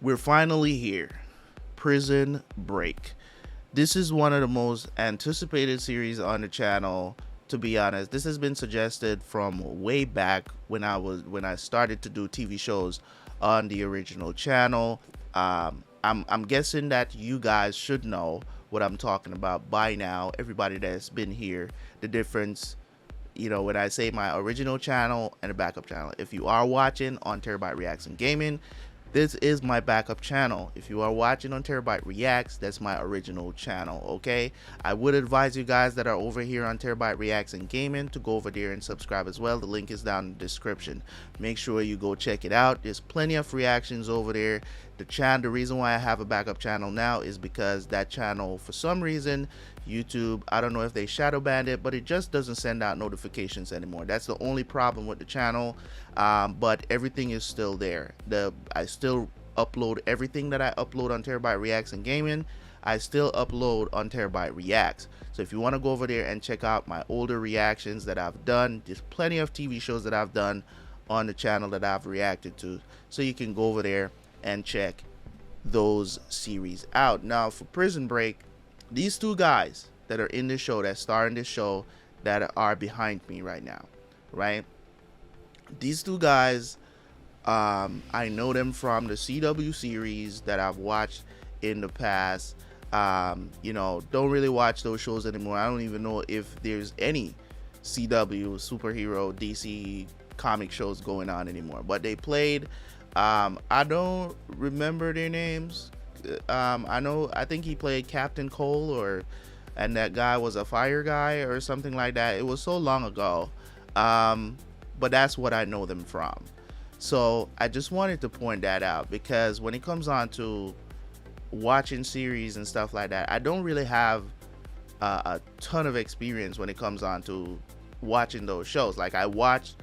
We're finally here. Prison Break. This is one of the most anticipated series on the channel. To be honest, this has been suggested from way back when I started to do TV shows on the original channel. I'm guessing that you guys should know what I'm talking about by now. Everybody that's been here, the difference, when I say my original channel and a backup channel. If you are watching on Terabyt Reacts and Gaming, this is my backup channel. If you are watching on Terabyt Reacts, that's my original channel, okay? I would advise you guys that are over here on Terabyt Reacts and Gaming to go over there and subscribe as well. The link is down in the description. Make sure you go check it out. There's plenty of reactions over there. The reason why I have a backup channel now is because that channel, for some reason, YouTube, I don't know if they shadow banned it, but it just doesn't send out notifications anymore. That's the only problem with the channel. But everything is still there. I still upload everything that I upload on Terabyt Reacts and Gaming. I still upload on Terabyt Reacts. So if you want to go over there and check out my older reactions that I've done, there's plenty of TV shows that I've done on the channel that I've reacted to. So you can go over there and check those series out. Now for Prison Break, these two guys that are in this show, that star in this show, that are behind me right now, right? These two guys, I know them from the CW series that I've watched in the past. Don't really watch those shows anymore. I don't even know if there's any CW superhero DC comic shows going on anymore, but they played. I don't remember their names. I think he played Captain Cole, and that guy was a fire guy or something like that. It was so long ago. But that's what I know them from. So I just wanted to point that out, because when it comes on to watching series and stuff like that, I don't really have a ton of experience when it comes on to watching those shows. Like there was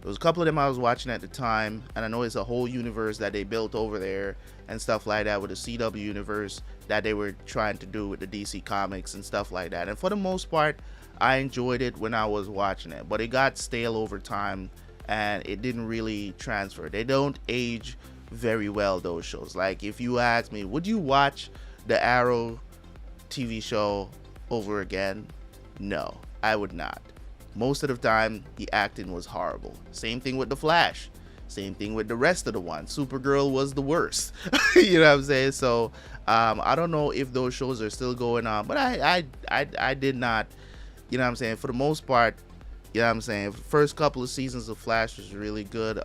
a couple of them I was watching at the time, and I know it's a whole universe that they built over there and stuff like that with the CW universe that they were trying to do with the DC comics and stuff like that. And for the most part, I enjoyed it when I was watching it, but it got stale over time and it didn't really transfer. They don't age very well, those shows. Like if you ask me, would you watch the Arrow TV show over again? No, I would not. Most of the time, the acting was horrible. Same thing with The Flash. Same thing with the rest of the ones. Supergirl was the worst. You know what I'm saying? So I don't know if those shows are still going on, but I did not. You know what I'm saying? For the most part, you know what I'm saying? First couple of seasons of Flash was really good.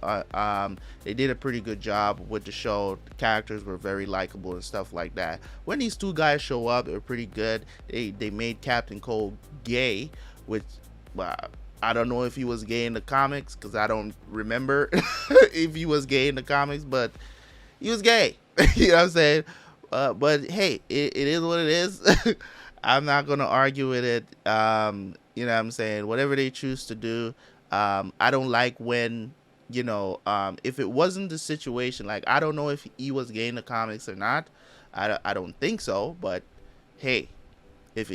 They did a pretty good job with the show. The characters were very likable and stuff like that. When these two guys show up, they're pretty good. They made Captain Cold gay, which, well, I don't know if he was gay in the comics, because I don't remember if he was gay in the comics, but he was gay. You know what I'm saying? But hey, it is what it is. I'm not going to argue with it. You know what I'm saying? Whatever they choose to do. I don't like when, if it wasn't the situation, like, I don't know if he was gay in the comics or not. I don't think so, but hey, if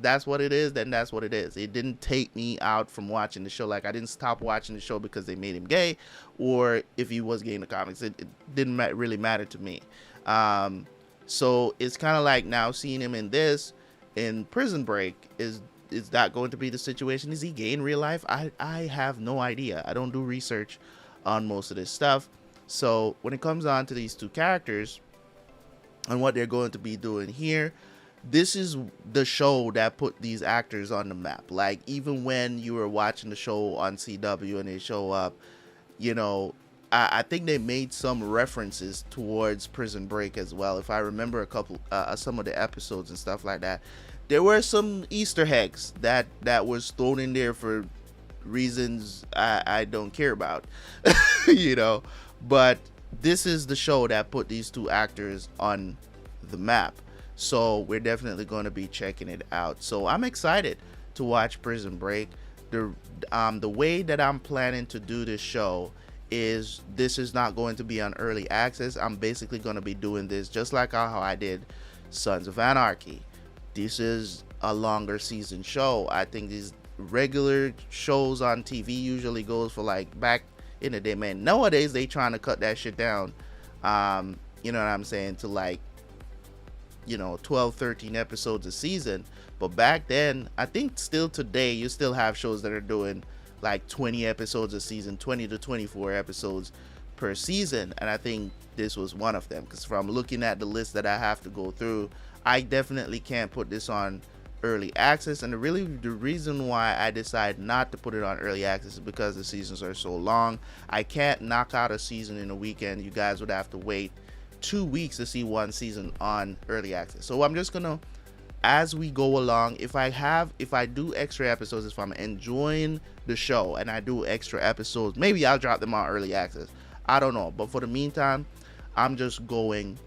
that's what it is, then that's what it is. It didn't take me out from watching the show. Like, I didn't stop watching the show because they made him gay, or if he was gay in the comics. It didn't really matter to me. So it's kind of like now seeing him in Prison Break. Is that going to be the situation? Is he gay in real life? I have no idea. I don't do research on most of this stuff. So when it comes on to these two characters and what they're going to be doing here, this is the show that put these actors on the map. Like, even when you were watching the show on CW and they show up, I think they made some references towards Prison Break as well. If I remember some of the episodes and stuff like that, there were some Easter eggs that was thrown in there for reasons I don't care about, But this is the show that put these two actors on the map. So we're definitely going to be checking it out. So I'm excited to watch Prison Break. The way that I'm planning to do this show is, this is not going to be on early access. I'm basically going to be doing this just like how I did Sons of Anarchy. This is a longer season show. I think these regular shows on TV usually goes for, like, back in the day, man. Nowadays they trying to cut that shit down. you know what I'm saying, to like, 12, 13 episodes a season. But back then, I think still today, you still have shows that are doing like 20 episodes a season, 20 to 24 episodes per season. And I think this was one of them, because from looking at the list that I have to go through, I definitely can't put this on early access. And the reason why I decided not to put it on early access is because the seasons are so long. I can't knock out a season in a weekend. You guys would have to wait 2 weeks to see one season on early access. So I'm just gonna, as we go along, if I do extra episodes, if I'm enjoying the show and I do extra episodes, maybe I'll drop them on early access. I don't know, but for the meantime, I'm just going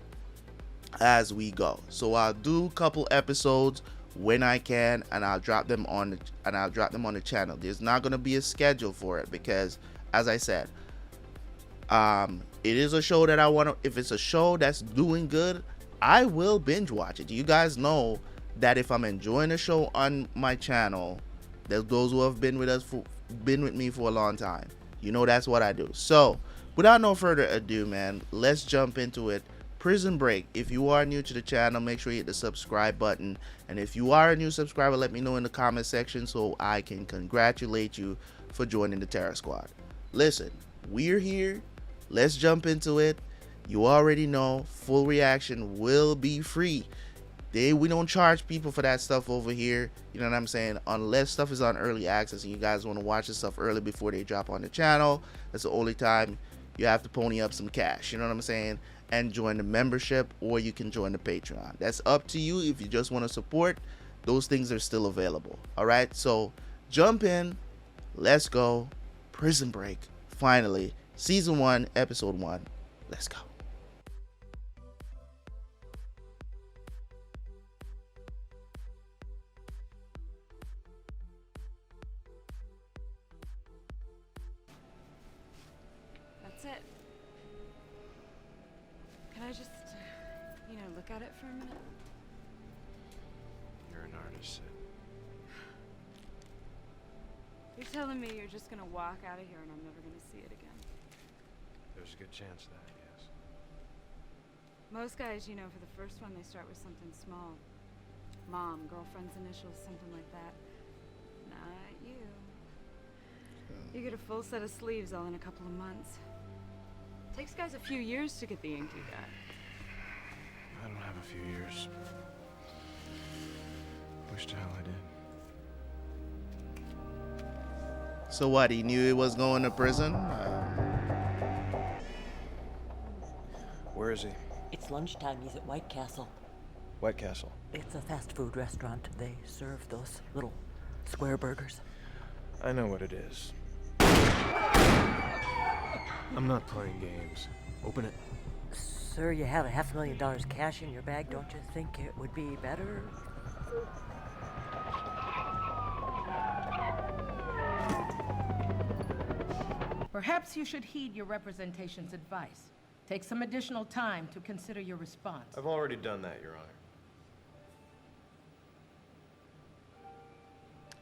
as we go. So I'll do a couple episodes when I can, and I'll drop them on the channel. There's not going to be a schedule for it, because as I said, it is a show that I want to, if it's a show that's doing good, I will binge watch it. You guys know that if I'm enjoying a show on my channel, there's those who have been with me for a long time, that's what I do. So without no further ado, man, let's jump into it. Prison Break. If you are new to the channel, make sure you hit the subscribe button, and if you are a new subscriber, let me know in the comment section so I can congratulate you for joining the Terror Squad. Listen, we're here. Let's jump into it. You already know, full reaction will be free. We don't charge people for that stuff over here, you know what I'm saying, unless stuff is on early access and you guys want to watch this stuff early before they drop on the channel. That's the only time you have to pony up some cash, you know what I'm saying, and join the membership, or you can join the Patreon. That's up to you. If you just want to support, those things are still available. All right, so jump in, let's go. Prison Break, finally, season 1, episode 1. Let's go. That's it. Can I just, look at it for a minute? You're an artist, Sid. You're telling me you're just gonna walk out of here and I'm never gonna see it again? There's a good chance of that, yes. Most guys, for the first one, they start with something small. Mom, girlfriend's initials, something like that. Not you. You get a full set of sleeves all in a couple of months. Takes guys a few years to get the ink you got. I don't have a few years. Wish to hell I did. So what, he knew he was going to prison? Where is he? It's lunchtime. He's at White Castle. White Castle. It's a fast food restaurant. They serve those little square burgers. I know what it is. I'm not playing games. Open it. Sir, you have $500,000 cash in your bag. Don't you think it would be better? Perhaps you should heed your representation's advice. Take some additional time to consider your response. I've already done that, Your Honor.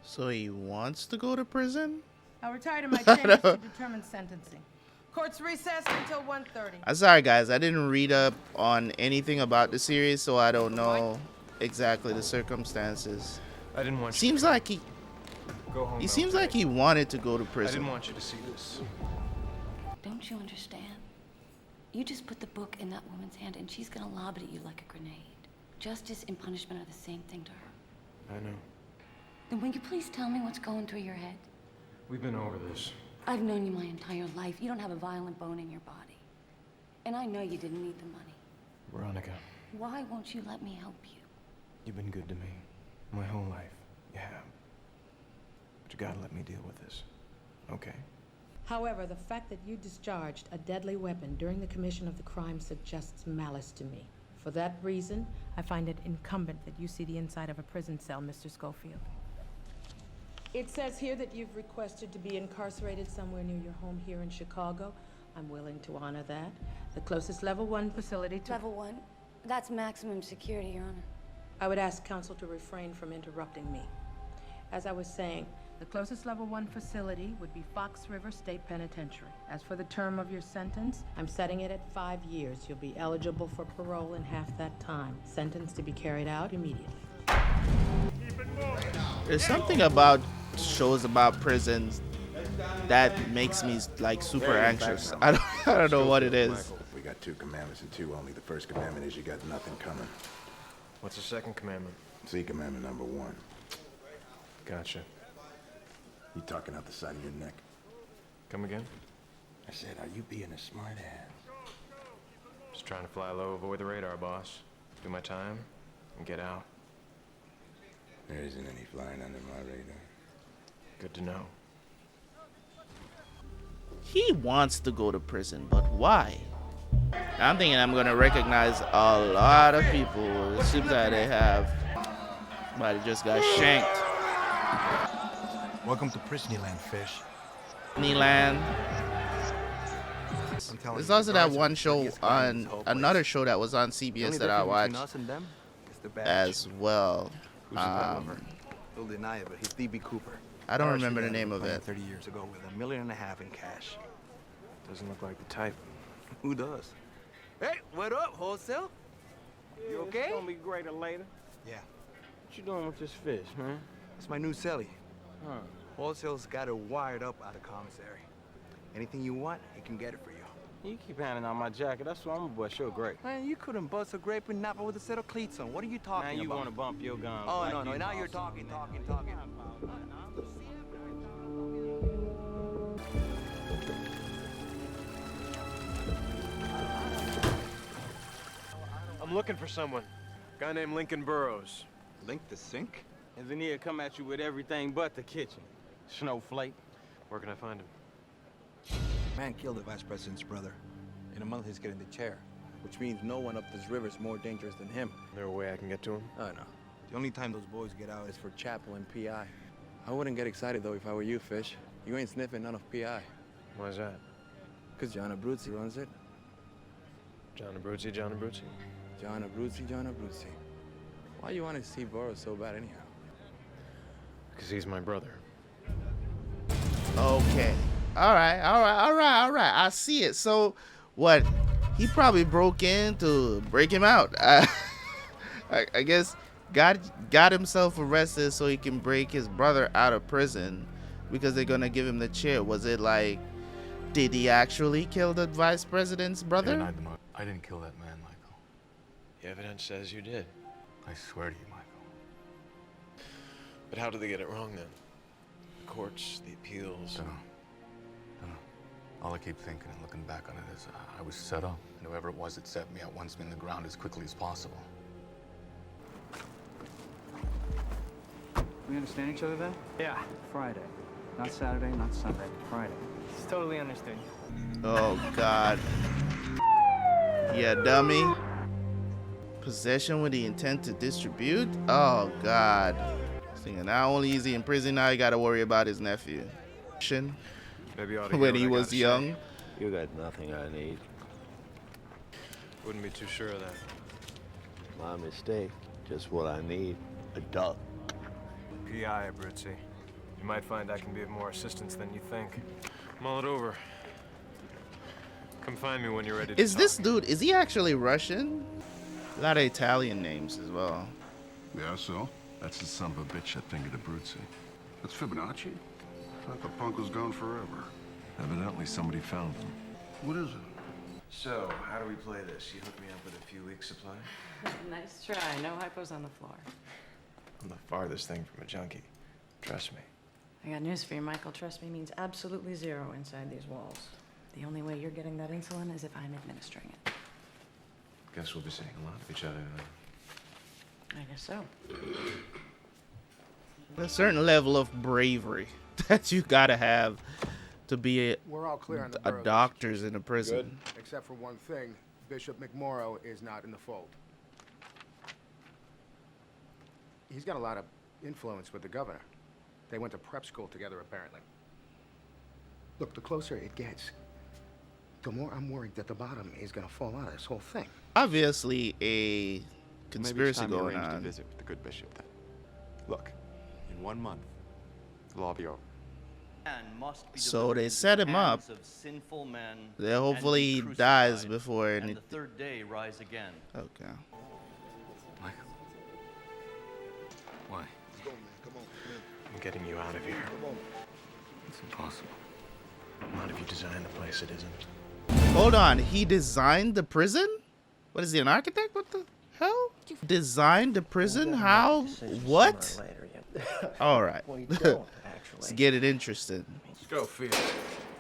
So he wants to go to prison? I'll retire to my chambers to determine sentencing. Court's recessed until 1:30. I'm sorry, guys. I didn't read up on anything about the series, so I don't know exactly the circumstances. I didn't want you Seems to like go home. he seems like he wanted to go to I prison. didn't want you to see this. Don't you understand? You just put the book in that woman's hand and she's gonna lob it at you like a grenade. Justice and punishment are the same thing to her. I know. Then will you please tell me what's going through your head? We've been over this. I've known you my entire life. You don't have a violent bone in your body. And I know you didn't need the money. Veronica, Why won't you let me help you? you've been good to me. My whole life. You have. But you gotta let me deal with this. Okay? However, the fact that you discharged a deadly weapon during the commission of the crime suggests malice to me. For that reason, I find it incumbent that you see the inside of a prison cell, Mr. Scofield. It says here that you've requested to be incarcerated somewhere near your home here in Chicago. I'm willing to honor that. The closest level 1 facility to... Level 1? That's maximum security, Your Honor. I would ask counsel to refrain from interrupting me. As I was saying, The closest level 1 facility would be Fox River State Penitentiary. As for the term of your sentence, I'm setting it at 5 years. You'll be eligible for parole in half that time. Sentence to be carried out immediately. There's something about shows about prisons that makes me like super anxious. I don't know what it is. We got 2 commandments and 2 only. The first commandment is you got nothing coming. What's the second commandment? See commandment number 1. Gotcha. You talking out the side of your neck. Come again? I said, are you being a smart ass? Just trying to fly low, avoid the radar, boss. Do my time, and get out. There isn't any flying under my radar. Good to know. He wants to go to prison, but why? I'm thinking I'm gonna recognize a lot of people. It seems like they have. Somebody just got shanked. Welcome to Prisonland, Fish. Disneyland. I'm telling There's you, also the that guards one are the show prettiest guys in on this whole place. another show that was on The CBS only that I difference between watched us and them is the badge. as well. Who's the pet lover? He'll deny it, but he's D.B. Cooper. I don't Arrested remember the at name of plant it. 30 years ago with $1.5 million in cash. Doesn't look like the type. Who does? Hey, what up, wholesale? You okay? It's gonna be greater later. Yeah, What you doing with this fish, man? it's my new celly. Huh. Wholesale's got it wired up out of commissary. Anything you want, he can get it for you. You keep handing out my jacket. That's why I'm gonna bust your grape. Man, you couldn't bust a grape and nap it with a set of cleats on. What are you talking Now you about? wanna bump your gun. Oh, like no, you now you're boss. talking. I'm looking for someone. Guy named Lincoln Burrows. Link the sink? Isn't he come at you with everything but the kitchen? Snowflake. Where can I find him? Man killed the vice president's brother. In a month, he's getting the chair, which means no one up this river is more dangerous than him. Is there a way I can get to him? Oh, no. The only time those boys get out is for chapel and PI. I wouldn't get excited, though, if I were you, Fish. You ain't sniffing none of PI. Why's that? Because John Abruzzi runs it. John Abruzzi, John Abruzzi. John Abruzzi, John Abruzzi. Why you want to see Burrows so bad, anyhow? Because he's my brother. Okay. All right. I see it. So, what? He probably broke in to break him out. I guess got himself arrested so he can break his brother out of prison because they're gonna give him the chair. Was it like, did he actually kill the vice president's brother? I didn't kill that man, Michael. The evidence says you did. I swear to you, Michael. But how did they get it wrong then? The courts, the appeals. Dunno. All I keep thinking and looking back on it is I was set up, and whoever it was that set me up wants me in the ground as quickly as possible. We understand each other then? Yeah. Friday. Not Saturday, not Sunday. Friday. It's totally understood. Oh God. Yeah, dummy. Possession with the intent to distribute? Oh God. Thinking not only is he in prison, now he gotta worry about his nephew. Maybe you ought to When hear he what I was gotta young. say. You got nothing I need. Wouldn't be too sure of that. My mistake. Just what I need. A duck. P.I. Abruzzi. You might find I can be of more assistance than you think. Mull it over. Come find me when you're ready to Is talk. this dude, is he actually Russian? A lot of Italian names as well. Yeah, so? That's the son of a bitch that fingered Abruzzi. That's Fibonacci? I thought the punk was gone forever. Evidently somebody found him. What is it? So, how do we play this? You hook me up with a few weeks' supply? Nice try. No hypos on the floor. I'm the farthest thing from a junkie. Trust me. I got news for you, Michael. Trust me means absolutely zero inside these walls. The only way you're getting that insulin is if I'm administering it. Guess we'll be seeing a lot of each other then. I guess so. A certain level of bravery that you gotta have to be We're all clear on the a Burrows. doctor's in a prison. Except for one thing, Bishop McMorrow is not in the fold. He's got a lot of influence with the governor. They went to prep school together, apparently. Look, the closer it gets, the more I'm worried that the bottom is gonna fall out of this whole thing. Obviously a conspiracy going to on. visit with the good bishop then. Look, in 1 month, will all be over. So they set him up. Then hopefully he dies before and the third day rise again. Okay. Michael. Why? I'm getting you out of here. It's impossible. Not if you design the place, it isn't. Hold on, he designed the prison? What is he, an architect? What the hell? Designed the prison? How? What? All right. Let's get it interesting. Scofield,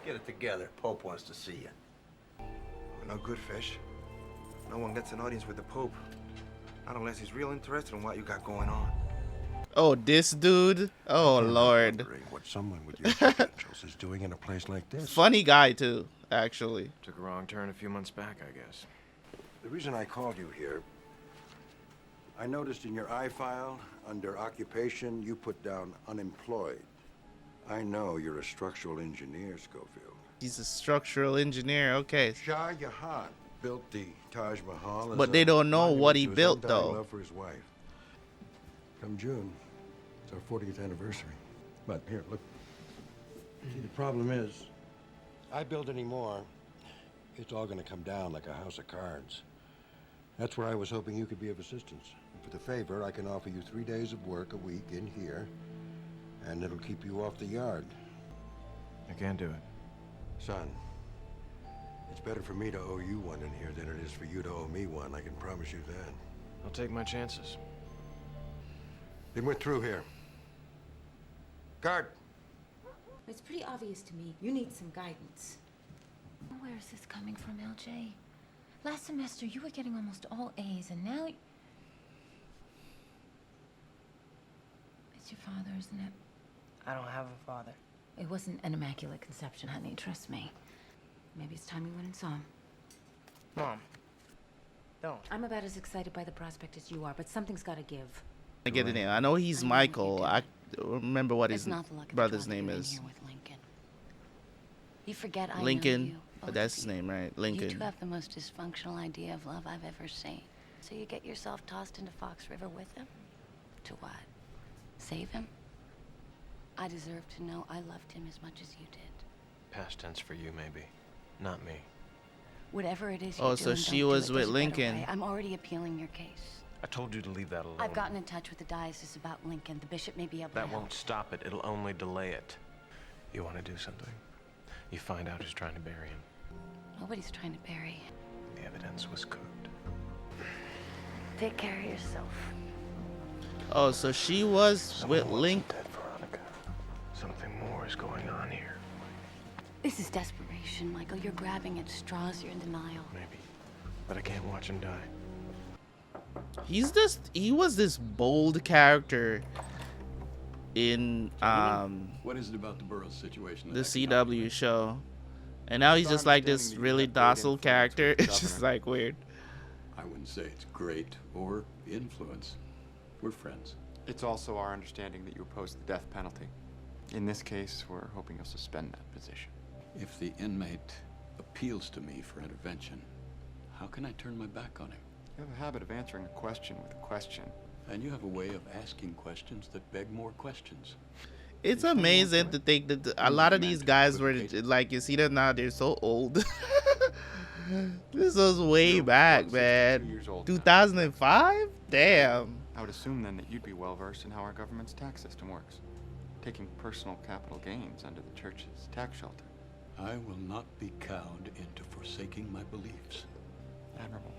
get it together. Pope wants to see you. No good, Fish. No one gets an audience with the Pope. Not unless he's real interested in what you got going on. Oh, this dude? Oh, Lord. What someone with your credentials is doing in a place like this. Funny guy, too, actually. Took a wrong turn a few months back, I guess. The reason I called you here, I noticed in your I-file, under occupation, you put down unemployed. I know you're a structural engineer, Scofield. He's a structural engineer, okay. Shah Jahan built the Taj Mahal. But they don't know what he built, though. Love for his wife. Come June, it's our 40th anniversary. But here, look. See, the problem is, I build any more, it's all going to come down like a house of cards. That's where I was hoping you could be of assistance. And for the favor, I can offer you 3 days of work a week in here, and it'll keep you off the yard. I can't do it. Son, it's better for me to owe you one in here than it is for you to owe me one. I can promise you that. I'll take my chances. Then we're through here. Guard! It's pretty obvious to me. You need some guidance. Where is this coming from, LJ? Last semester, you were getting almost all A's, and now... It's your father, isn't it? I don't have a father. It wasn't an immaculate conception, honey. Trust me. Maybe it's time you went and saw him. Mom, don't. I'm about as excited by the prospect as you are, but something's got to give. I get the name. I know he's Michael. I don't remember what his brother's name is. You forget I Lincoln. know you. But that's his name, right? Lincoln. You two have the most dysfunctional idea of love I've ever seen. So you get yourself tossed into Fox River with him? To what? Save him? I deserve to know I loved him as much as you did. Past tense for you, maybe. Not me. Whatever it is Oh, you're so doing, she don't do was it. with There's a better Lincoln. way. I'm already appealing your case. I told you to leave that alone. I've gotten in touch with the diocese about Lincoln. The bishop may be able to That help. won't stop it. It'll only delay it. You want to do something? You find out who's trying to bury him. Nobody's trying to bury him. The evidence was cooked. Take care of yourself. Oh, so she was with Lincoln. Something more is going on here. This is desperation, Michael. You're grabbing at straws. You're in denial. Maybe. But I can't watch him die. He was this bold character in what is it about the Burrows situation? the CW show, and now he's just like this really docile character. It's just like weird. I wouldn't say it's great or influence. We're friends. It's also our understanding that you oppose the death penalty. In this case, we're hoping you'll suspend that position. If the inmate appeals to me for intervention, how can I turn my back on him? You have a habit of answering a question with a question. And you have a way of asking questions that beg more questions. It's amazing to think that a lot of these guys were like, you see them now, they're so old. This was way back, man. 2005? Damn. I would assume then that you'd be well versed in how our government's tax system works. Taking personal capital gains under the church's tax shelter. I will not be cowed into forsaking my beliefs. Admirable.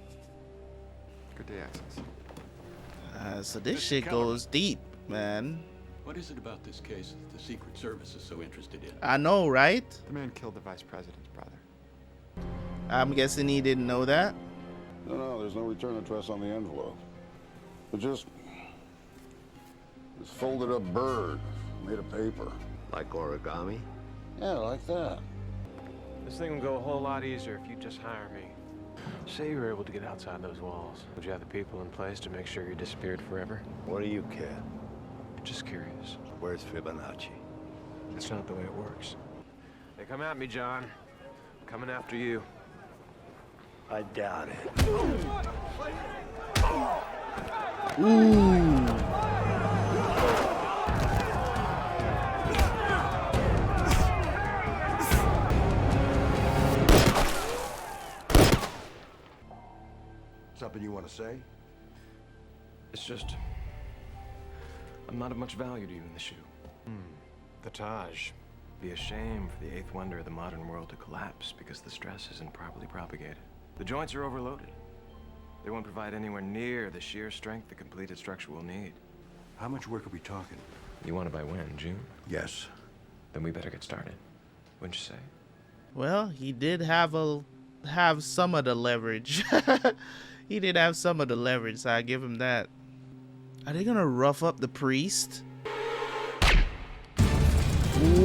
Good day, Access. So this shit goes deep, man. What is it about this case that the Secret Service is so interested in? I know, right? The man killed the vice president's brother. I'm guessing he didn't know that. No, there's no return address on the envelope. It just this folded up bird made of paper. Like origami? Yeah, like that. This thing would go a whole lot easier if you just hire me. Say you were able to get outside those walls. Would you have the people in place to make sure you disappeared forever? What do you care? Just curious. Where's Fibonacci? That's not the way it works. They come at me, John. I'm coming after you. I doubt it. to say? It's just... I'm not of much value to you in the shoe. The Taj. Be a shame for the eighth wonder of the modern world to collapse because the stress isn't properly propagated. The joints are overloaded. They won't provide anywhere near the sheer strength the completed structure will need. How much work are we talking? You want it by when, June? Yes. Then we better get started. Wouldn't you say? Well, he did have some of the leverage. He did have some of the leverage, so I give him that. Are they gonna rough up the priest?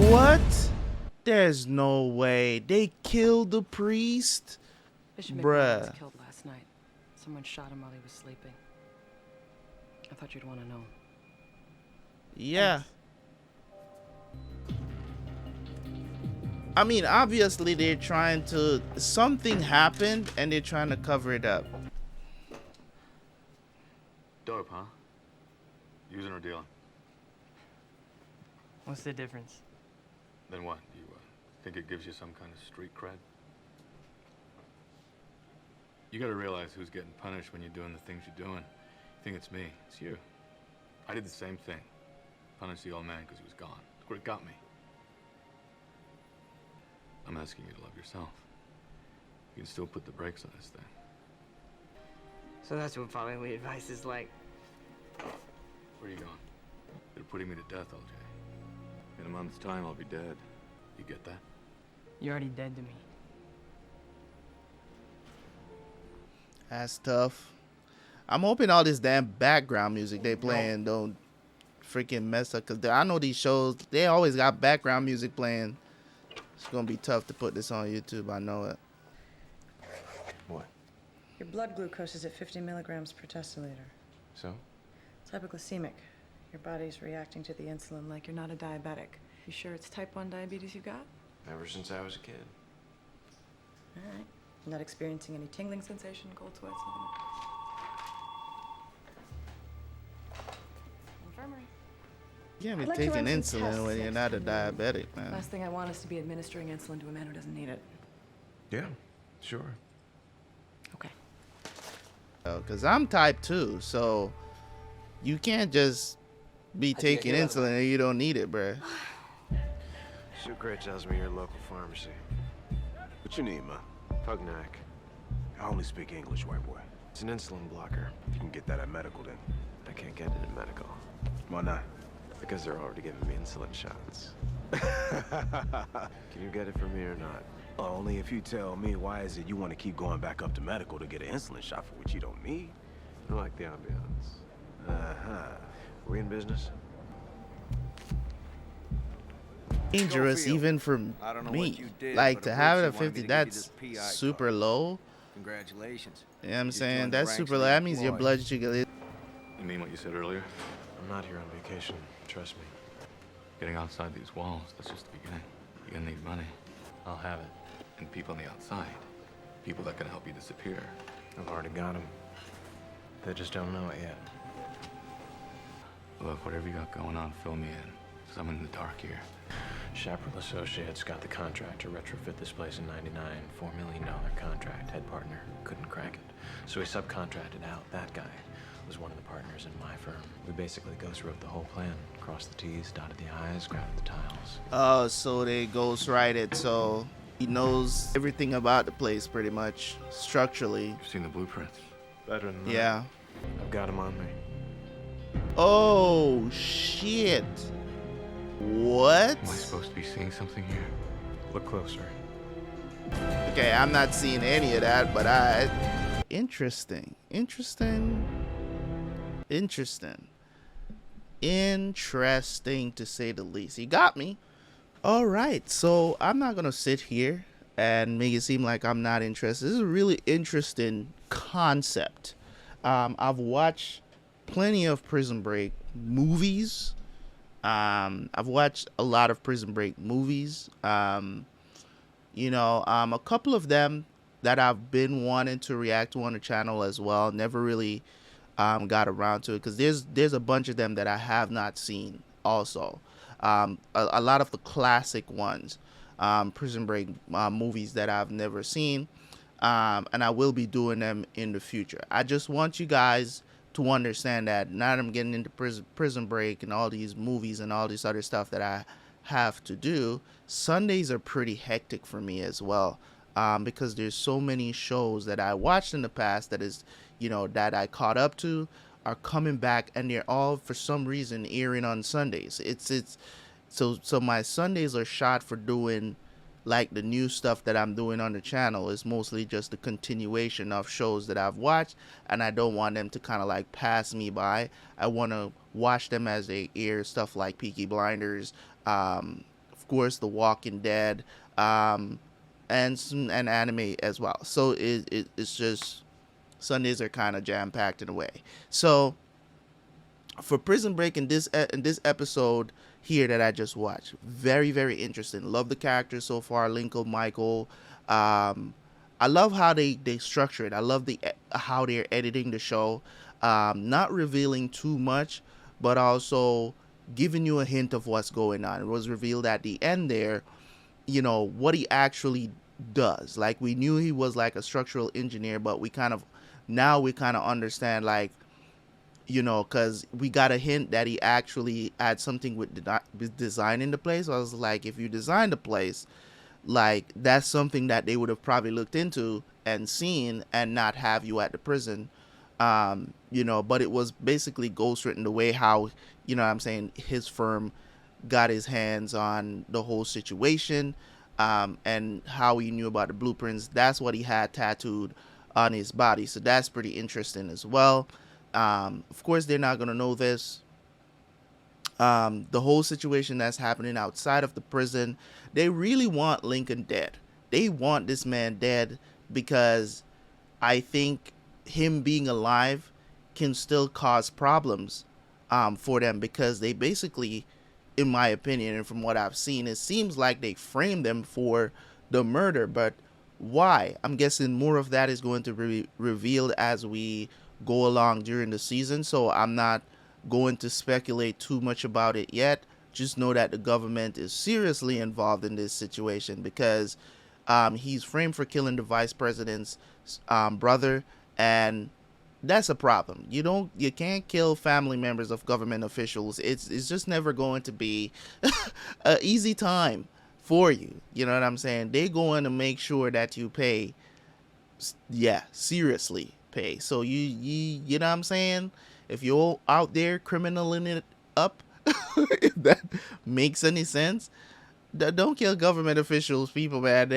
What? There's no way. They killed the priest? Bishop McMahon was Bruh. killed last night. Someone shot him while he was sleeping. I thought you'd want to know. Yeah. I mean, obviously they're trying to... Something happened and they're trying to cover it up. Dope, huh? Using or dealing? What's the difference? Then what? You think it gives you some kind of street cred? You gotta realize who's getting punished when you're doing the things you're doing. You think it's me? It's you. I did the same thing. Punished the old man because he was gone. Look where it got me. I'm asking you to love yourself. You can still put the brakes on this thing. So that's what fatherly advice is like. Where are you going? You're putting me to death, LJ. In a month's time, I'll be dead. You get that? You're already dead to me. That's tough. I'm hoping all this damn background music they playing don't freaking mess up. Because I know these shows, they always got background music playing. It's going to be tough to put this on YouTube. I know it. What? Your blood glucose is at 50 milligrams per deciliter. So? It's hypoglycemic. Your body's reacting to the insulin like you're not a diabetic. You sure it's type 1 diabetes you got? Ever since I was a kid. All right. Not experiencing any tingling sensation, cold sweats, nothing? Infirmary. You can't be I'd like to taking run some insulin tests when you're next not a to you. diabetic, man. Last thing I want is to be administering insulin to a man who doesn't need it. Yeah, sure. Okay. Because I'm type 2, so you can't just be taking insulin and you don't need it, bruh. Sucre tells me you're a local pharmacy. What you need, man? Pugnac. I only speak English, white boy. It's an insulin blocker. You can get that at medical then. I can't get it in medical. Why not? Because they're already giving me insulin shots. Can you get it for me or not? Only if you tell me why is it you want to keep going back up to medical to get an insulin shot for which you don't need. I like the ambiance. Uh-huh. We in business? Dangerous Scofield. even for I don't know me. what you did, Like but to have it Abruzzi at wanted 50, me to give you that's this PI super card. low. Congratulations. You know what I'm You saying? joined the That's ranks super of low. the That means your employed. blood sugar is... You mean what you said earlier? I'm not here on vacation. Trust me. Getting outside these walls, that's just the beginning. You're gonna need money. I'll have it. And people on the outside. People that can help you disappear. I've already got them. They just don't know it yet. Look, whatever you got going on, fill me in. Because I'm in the dark here. Chaparral Associates got the contract to retrofit this place in '99. $4 million contract. Head partner couldn't crack it. So he subcontracted out. That guy was one of the partners in my firm. We basically ghost wrote the whole plan. Crossed the T's, dotted the I's, grounded the tiles. Oh, so they ghost-write it, so he knows everything about the place pretty much, structurally. You've seen the blueprints. Better than that. Yeah. I've got them on me. Oh, shit. What? Am I supposed to be seeing something here? Look closer. Okay, I'm not seeing any of that, but interesting. Interesting to say the least. He got me. All right, so I'm not gonna sit here and make it seem like I'm not interested. This is a really interesting concept. I've watched plenty of Prison Break movies. I've watched a lot of Prison Break movies. A couple of them that I've been wanting to react to on the channel as well. Never really got around to it because there's a bunch of them that I have not seen also. A lot of the classic ones, Prison Break movies that I've never seen. and I will be doing them in the future. I just want you guys to understand that now that I'm getting into Prison Break and all these movies and all this other stuff that I have to do, Sundays are pretty hectic for me as well, because there's so many shows that I watched in the past that is, that I caught up to are coming back, and they're all for some reason airing on Sundays. So my Sundays are shot for doing like the new stuff that I'm doing on the channel. Is mostly just the continuation of shows that I've watched, and I don't want them to kind of like pass me by. I want to watch them as they air, stuff like Peaky Blinders, of course The Walking Dead, and anime as well. So it's just Sundays are kind of jam-packed in a way. So for Prison Break in this episode here that I just watched, very, very interesting. Love the characters so far. Lincoln, Michael. I love how they structure it. I love how they're editing the show. Not revealing too much, but also giving you a hint of what's going on. It was revealed at the end there, what he actually does. Like, we knew he was like a structural engineer, but we kind of understand, like, because we got a hint that he actually had something with designing the place. So I was like, if you design the place, like, that's something that they would have probably looked into and seen and not have you at the prison. But it was basically ghostwritten the way how, I'm saying, his firm got his hands on the whole situation, and how he knew about the blueprints. That's what he had tattooed on his body. So that's pretty interesting as well. Of course, they're not going to know this. The whole situation that's happening outside of the prison, they really want Lincoln dead. They want this man dead because I think him being alive can still cause problems for them, because they basically, in my opinion and from what I've seen, it seems like they framed them for the murder. But why? I'm guessing more of that is going to be revealed as we go along during the season, so I'm not going to speculate too much about it yet. Just know that the government is seriously involved in this situation, because he's framed for killing the vice president's brother, and that's a problem. You can't kill family members of government officials. It's just never going to be an easy time for you. You know what I'm saying? They're going to make sure that you pay. Yeah, seriously pay. So you know what I'm saying? If you're out there criminaling it up, if that makes any sense, don't kill government officials, people, man.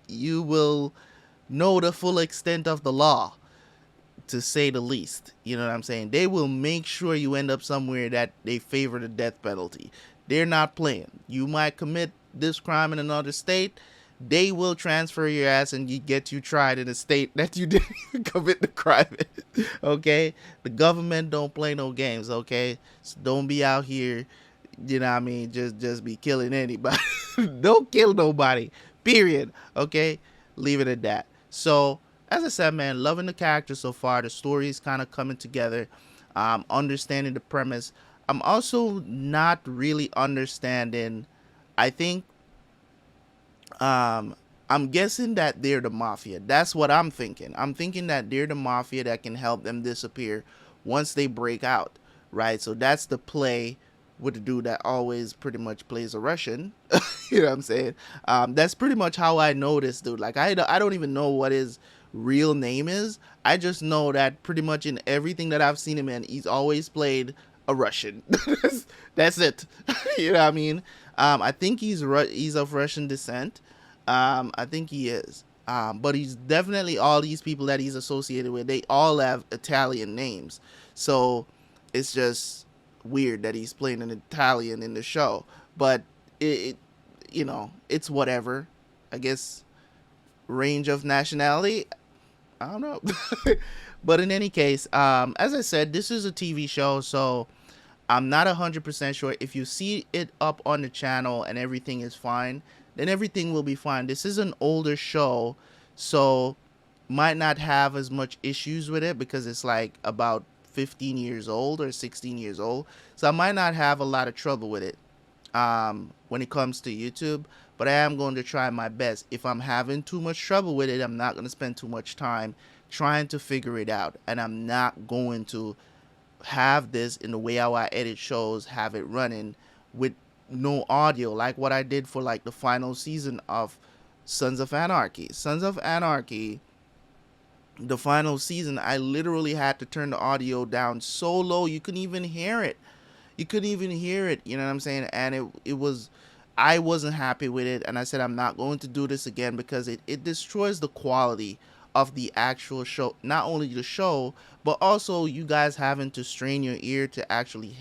You will know the full extent of the law, to say the least. You know what I'm saying? They will make sure you end up somewhere that they favor the death penalty. They're not playing. You might commit this crime in another state, they will transfer your ass and get you tried in a state that you didn't even commit the crime in. Okay? The government don't play no games, okay? So don't be out here, you know what I mean, just be killing anybody. Don't kill nobody, period. Okay? Leave it at that. So, as I said, man, loving the characters so far. The story is kind of coming together. Understanding the premise. I'm also not really understanding, I think, I'm guessing that they're the mafia. That's what I'm thinking. I'm thinking that they're the mafia that can help them disappear once they break out, right? So that's the play with the dude that always pretty much plays a Russian. You know what I'm saying? That's pretty much how I know this dude. Like, I don't even know what his real name is. I just know that pretty much in everything that I've seen him in, he's always played a Russian. That's it. You know what I mean? I think he's of Russian descent. I think he is. But he's definitely, all these people that he's associated with, they all have Italian names. So it's just weird that he's playing an Italian in the show. But it's whatever. I guess range of nationality, I don't know. But in any case, as I said, this is a TV show, so I'm not 100% sure. If you see it up on the channel and everything is fine, then everything will be fine. This is an older show, so might not have as much issues with it because it's like about 15 years old or 16 years old. So I might not have a lot of trouble with it when it comes to YouTube. but I am going to try my best. If I'm having too much trouble with it, I'm not going to spend too much time trying to figure it out, and I'm not going to have this in the way how I edit shows, have it running with no audio, like what I did for like the final season of Sons of Anarchy. Sons of Anarchy, the final season, I literally had to turn the audio down so low you couldn't even hear it. You couldn't even hear it, you know what I'm saying? And it was, I wasn't happy with it, and I said I'm not going to do this again because it destroys the quality of the actual show. Not only the show, but also you guys having to strain your ear to actually,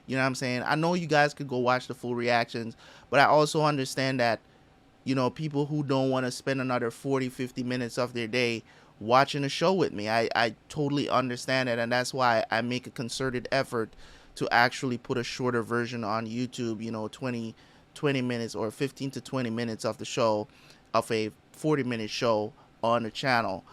you know what I'm saying? I know you guys could go watch the full reactions, but I also understand that, you know, people who don't want to spend another 40-50 minutes of their day watching a show with me, I totally understand it, and that's why I make a concerted effort to actually put a shorter version on YouTube, you know, 20 minutes or 15 to 20 minutes of the show, of a 40-minute show on the channel.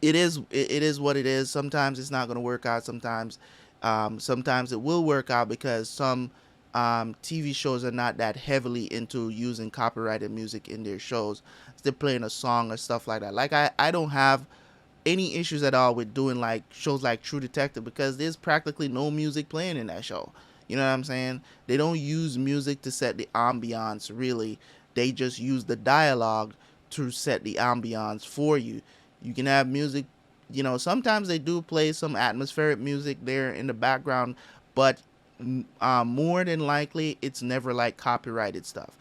It is what it is. Sometimes it's not going to work out. Sometimes it will work out because some TV shows are not that heavily into using copyrighted music in their shows. They're playing a song or stuff like that. Like I don't have any issues at all with doing like shows like True Detective because there's practically no music playing in that show. You know what I'm saying? They don't use music to set the ambiance, really. They just use the dialogue to set the ambiance for you. You can have music, you know, sometimes they do play some atmospheric music there in the background, but more than likely it's never like copyrighted stuff.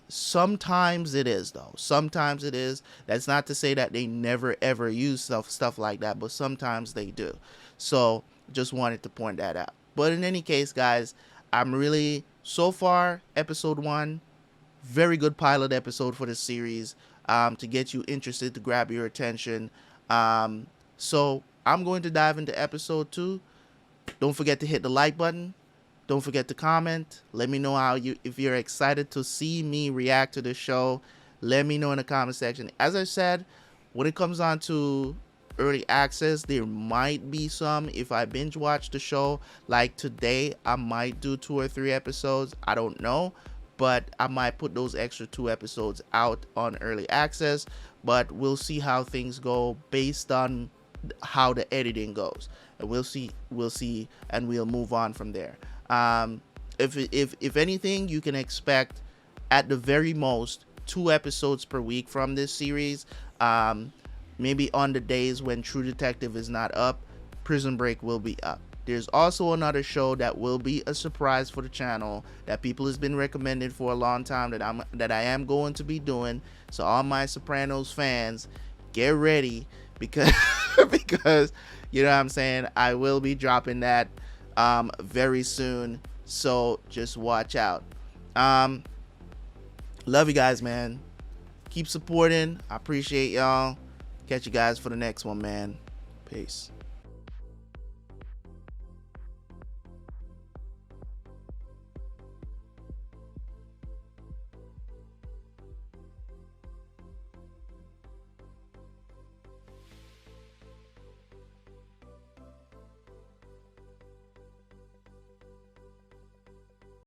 Sometimes it is, though. Sometimes it is. That's not to say that they never ever use stuff like that, but sometimes they do. So just wanted to point that out. But in any case, guys, I'm really, so far, episode 1, very good pilot episode for the series, to get you interested, to grab your attention. So I'm going to dive into episode 2. Don't forget to hit the like button. Don't forget to comment. Let me know if you're excited to see me react to the show. Let me know in the comment section. As I said, when it comes on to early access, there might be some, if I binge watch the show, like today, I might do 2 or 3 episodes. I don't know, but I might put those extra 2 episodes out on early access. But we'll see how things go based on how the editing goes. And we'll see, and we'll move on from there. If anything, you can expect at the very most 2 episodes per week from this series. Maybe on the days when True Detective is not up, Prison Break will be up. There's also another show that will be a surprise for the channel that people has been recommending for a long time that I am going to be doing. So all my Sopranos fans, get ready because because you know what I'm saying, I will be dropping that very soon. So just watch out. Love you guys, man. Keep supporting. I appreciate y'all. Catch you guys for the next one, man. Peace.